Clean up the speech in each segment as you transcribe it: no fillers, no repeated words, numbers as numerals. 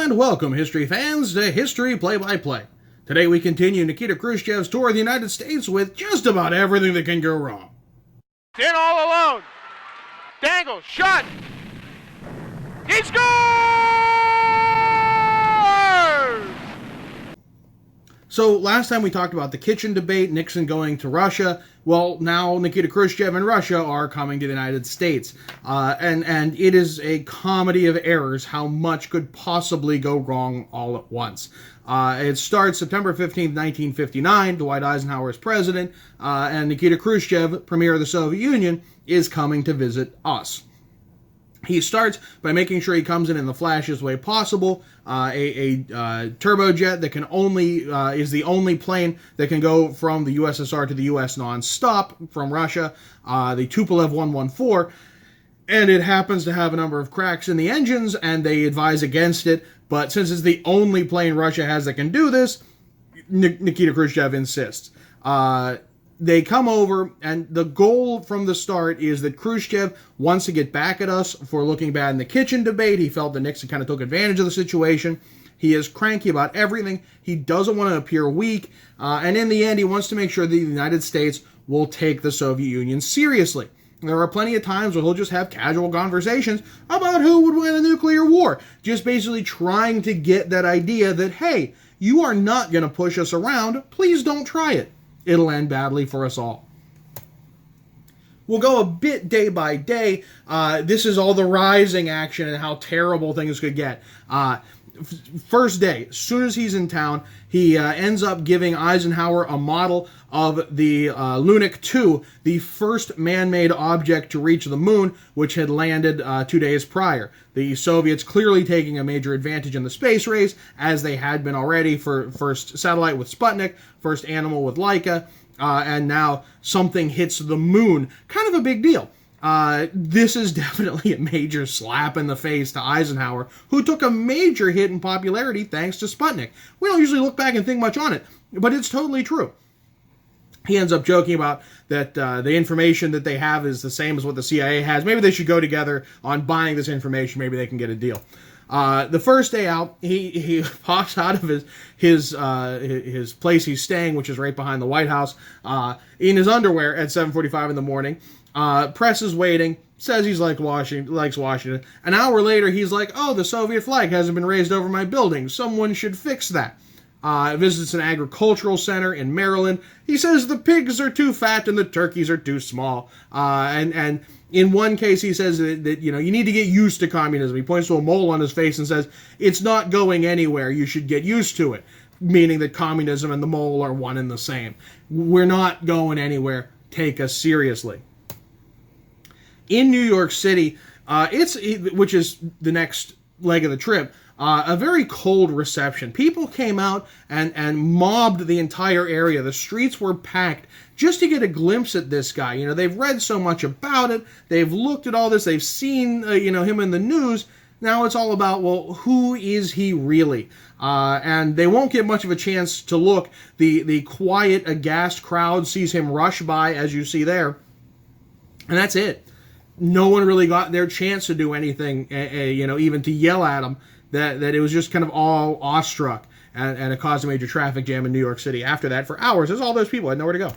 And welcome, history fans, to History Play-by-Play. Today we continue Nikita Khrushchev's tour of the United States with just about everything that can go wrong. In all alone. Dangle, shot. He scores! So last time we talked about the kitchen debate, Nixon going to Russia. Well, now Nikita Khrushchev and Russia are coming to the United States. And it is a comedy of errors how much could possibly go wrong all at once. It starts September 15th, 1959. Dwight Eisenhower is president, and Nikita Khrushchev, premier of the Soviet Union, is coming to visit us. He starts by making sure he comes in the flashiest way possible. A turbojet that can only is the only plane that can go from the USSR to the US non-stop from Russia, the Tupolev 114, and it happens to have a number of cracks in the engines, and they advise against it. But since it's the only plane Russia has that can do this, Nikita Khrushchev insists. They come over, and the goal from the start is that Khrushchev wants to get back at us for looking bad in the kitchen debate. He felt that Nixon kind of took advantage of the situation. He is cranky about everything. He doesn't want to appear weak. And in the end, he wants to make sure that the United States will take the Soviet Union seriously. There are plenty of times where he'll just have casual conversations about who would win a nuclear war. Just basically trying to get that idea that, hey, you are not going to push us around. Please don't try it. It'll end badly for us all. We'll go a bit day by day. This is all the rising action and how terrible things could get. First day, as soon as he's in town, he ends up giving Eisenhower a model of the Lunik 2, the first man-made object to reach the moon, which had landed 2 days prior. The Soviets clearly taking a major advantage in the space race, as they had been already for first satellite with Sputnik, first animal with Laika, and now something hits the moon. Kind of a big deal. This is definitely a major slap in the face to Eisenhower, who took a major hit in popularity thanks to Sputnik. We don't usually look back and think much on it, but it's totally true. He ends up joking about that the information that they have is the same as what the CIA has. Maybe they should go together on buying this information. Maybe they can get a deal. The first day out, he pops out of his place he's staying, which is right behind the White House, in his underwear at 7:45 in the morning. Press is waiting, says he's likes Washington. An hour later, he's like, oh, the Soviet flag hasn't been raised over my building. Someone should fix that. Visits an agricultural center in Maryland. He says the pigs are too fat and the turkeys are too small. And in one case, he says that you need to get used to communism. He points to a mole on his face and says, it's not going anywhere. You should get used to it. Meaning that communism and the mole are one and the same. We're not going anywhere. Take us seriously. In New York City, which is the next leg of the trip, a very cold reception. People came out and mobbed the entire area. The streets were packed just to get a glimpse at this guy. They've read so much about it. They've looked at all this. They've seen, him in the news. Now it's all about, well, who is he really? And they won't get much of a chance to look. The quiet, aghast crowd sees him rush by, as you see there. And that's it. No one really got their chance to do anything, even to yell at him. That it was just kind of all awestruck, and it caused a major traffic jam in New York City. After that, for hours, there's all those people had nowhere to go.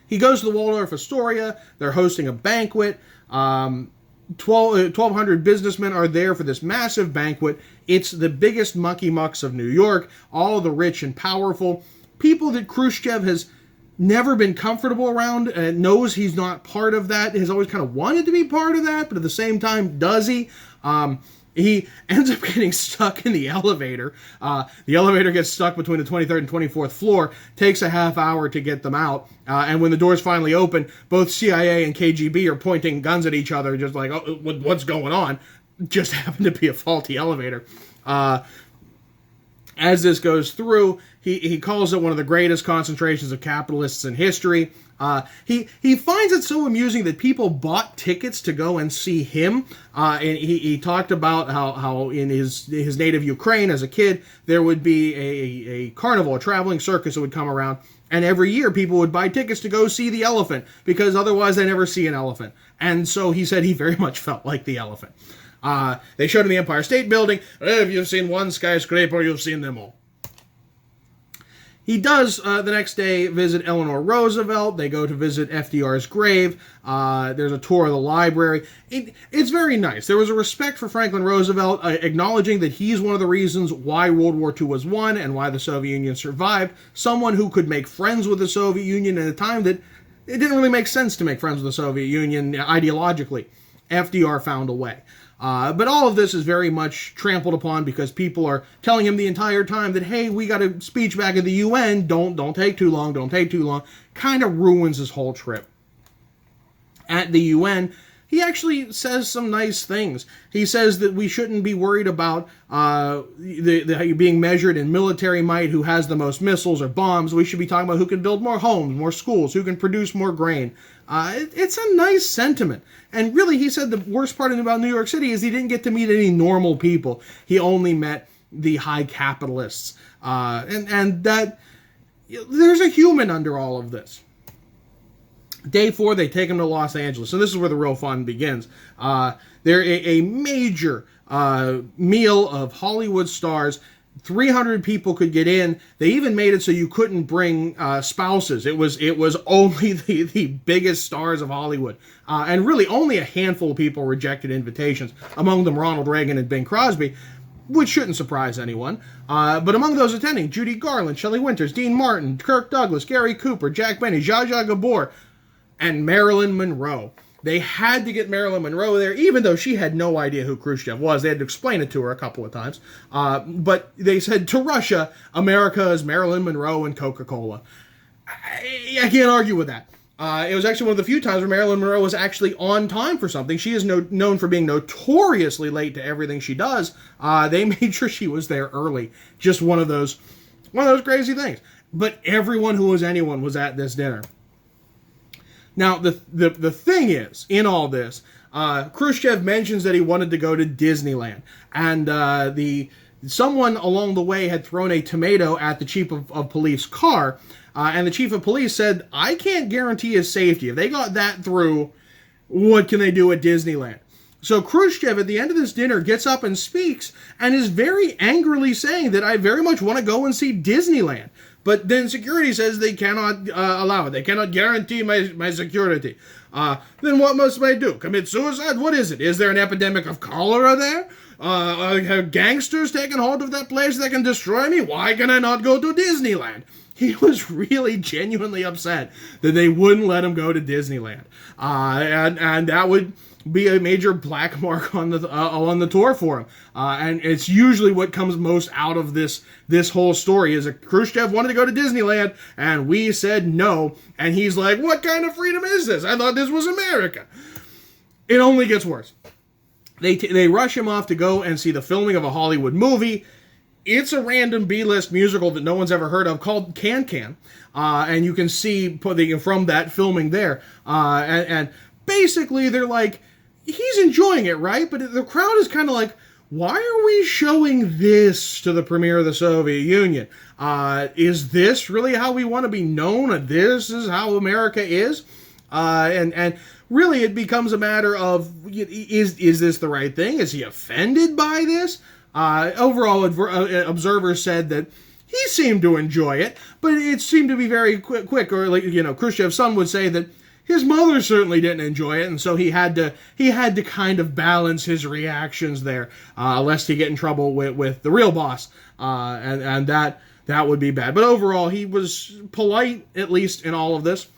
He goes to the Waldorf Astoria. They're hosting a banquet. 1,200 businessmen are there for this massive banquet. It's the biggest mucky mucks of New York. All the rich and powerful people that Khrushchev has never been comfortable around, and knows he's not part of that, has always kind of wanted to be part of that, but at the same time, does he? He ends up getting stuck in the elevator. The elevator gets stuck between the 23rd and 24th floor, takes a half hour to get them out, and when the doors finally open, both CIA and KGB are pointing guns at each other, just like, oh, what's going on? Just happened to be a faulty elevator. As this goes through, he calls it one of the greatest concentrations of capitalists in history. He finds it so amusing that people bought tickets to go and see him. And he talked about how in his native Ukraine as a kid, there would be a carnival, a traveling circus that would come around. And every year people would buy tickets to go see the elephant because otherwise they never see an elephant. And so he said he very much felt like the elephant. They showed him the Empire State Building. If you've seen one skyscraper, you've seen them all. He does, the next day, visit Eleanor Roosevelt. They go to visit FDR's grave. There's a tour of the library. It's very nice. There was a respect for Franklin Roosevelt, acknowledging that he's one of the reasons why World War II was won and why the Soviet Union survived. Someone who could make friends with the Soviet Union at a time that it didn't really make sense to make friends with the Soviet Union ideologically. FDR found a way. But all of this is very much trampled upon because people are telling him the entire time that, hey, we got a speech back at the UN, don't take too long, don't take too long. Kind of ruins his whole trip. At the UN, he actually says some nice things. He says that we shouldn't be worried about being measured in military might, who has the most missiles or bombs. We should be talking about who can build more homes, more schools, who can produce more grain. It's a nice sentiment. And really, he said the worst part about New York City is he didn't get to meet any normal people. He only met the high capitalists. And that there's a human under all of this. Day 4, they take him to Los Angeles. And this is where the real fun begins. They're a major meal of Hollywood stars. 300 people could get in. They even made it so you couldn't bring spouses. It was only the biggest stars of Hollywood. And really only a handful of people rejected invitations. Among them Ronald Reagan and Bing Crosby, which shouldn't surprise anyone. But among those attending, Judy Garland, Shelley Winters, Dean Martin, Kirk Douglas, Gary Cooper, Jack Benny, Zsa Zsa Gabor, and Marilyn Monroe. They had to get Marilyn Monroe there, even though she had no idea who Khrushchev was. They had to explain it to her a couple of times. But they said, to Russia, America is Marilyn Monroe and Coca-Cola. I can't argue with that. It was actually one of the few times where Marilyn Monroe was actually on time for something. She is known for being notoriously late to everything she does. They made sure she was there early. Just one of those crazy things. But everyone who was anyone was at this dinner. Now, the thing is, in all this, Khrushchev mentions that he wanted to go to Disneyland. And someone along the way had thrown a tomato at the chief of police car. And the chief of police said, I can't guarantee his safety. If they got that through, what can they do at Disneyland? So Khrushchev, at the end of this dinner, gets up and speaks and is very angrily saying that I very much want to go and see Disneyland. But then security says they cannot allow it. They cannot guarantee my security. Then what must I do? Commit suicide? What is it? Is there an epidemic of cholera there? Have gangsters taken hold of that place that can destroy me? Why can I not go to Disneyland? He was really genuinely upset that they wouldn't let him go to Disneyland. And that would be a major black mark on the tour for him. And it's usually what comes most out of this whole story is that Khrushchev wanted to go to Disneyland and we said no. And he's like, what kind of freedom is this? I thought this was America. It only gets worse. They rush him off to go and see the filming of a Hollywood movie. It's a random B-list musical that no one's ever heard of called Can-Can. And you can see from that filming there. And basically they're like, he's enjoying it, right? But the crowd is kind of like, why are we showing this to the premier of the Soviet Union? Is this really how we want to be known? This is how America is? And really it becomes a matter of, is this the right thing? Is he offended by this? Overall, observers said that he seemed to enjoy it, but it seemed to be very quick. Or, Khrushchev's son would say that his mother certainly didn't enjoy it, and so he had to kind of balance his reactions there, lest he get in trouble with the real boss, and that would be bad. But overall, he was polite, at least in all of this,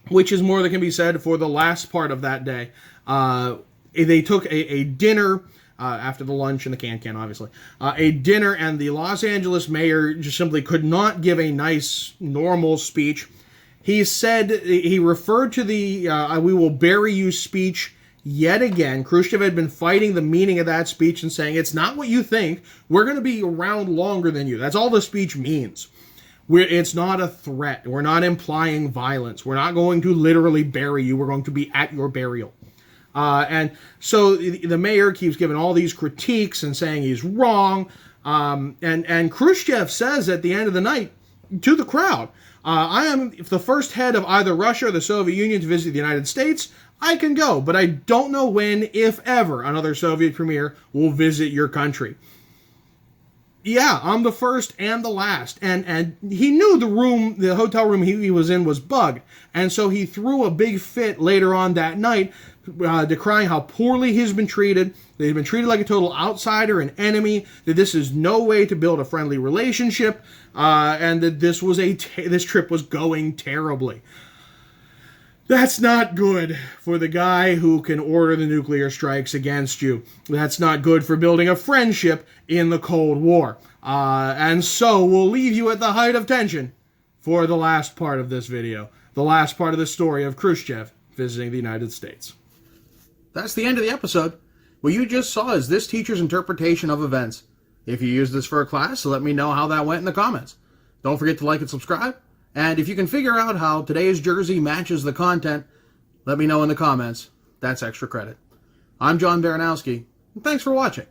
which is more than can be said for the last part of that day. They took a dinner. After the lunch and the can-can, obviously. A dinner, and the Los Angeles mayor just simply could not give a nice, normal speech. He said, he referred to the we will bury you speech yet again. Khrushchev had been fighting the meaning of that speech and saying, it's not what you think. We're going to be around longer than you. That's all the speech means. It's not a threat. We're not implying violence. We're not going to literally bury you. We're going to be at your burial. And so the mayor keeps giving all these critiques and saying he's wrong. And Khrushchev says at the end of the night to the crowd, I am the first head of either Russia or the Soviet Union to visit the United States. I can go, but I don't know when, if ever, another Soviet premier will visit your country. Yeah, I'm the first and the last. And he knew the hotel room he was in was bugged. And so he threw a big fit later on that night, decrying how poorly he's been treated, that he's been treated like a total outsider, an enemy, that this is no way to build a friendly relationship, and that this trip was going terribly. That's not good for the guy who can order the nuclear strikes against you. That's not good for building a friendship in the Cold War. And so we'll leave you at the height of tension for the last part of this video. The last part of the story of Khrushchev visiting the United States. That's the end of the episode. What you just saw is this teacher's interpretation of events. If you use this for a class, let me know how that went in the comments. Don't forget to like and subscribe. And if you can figure out how today's jersey matches the content, let me know in the comments. That's extra credit. I'm John Baranowski, and thanks for watching.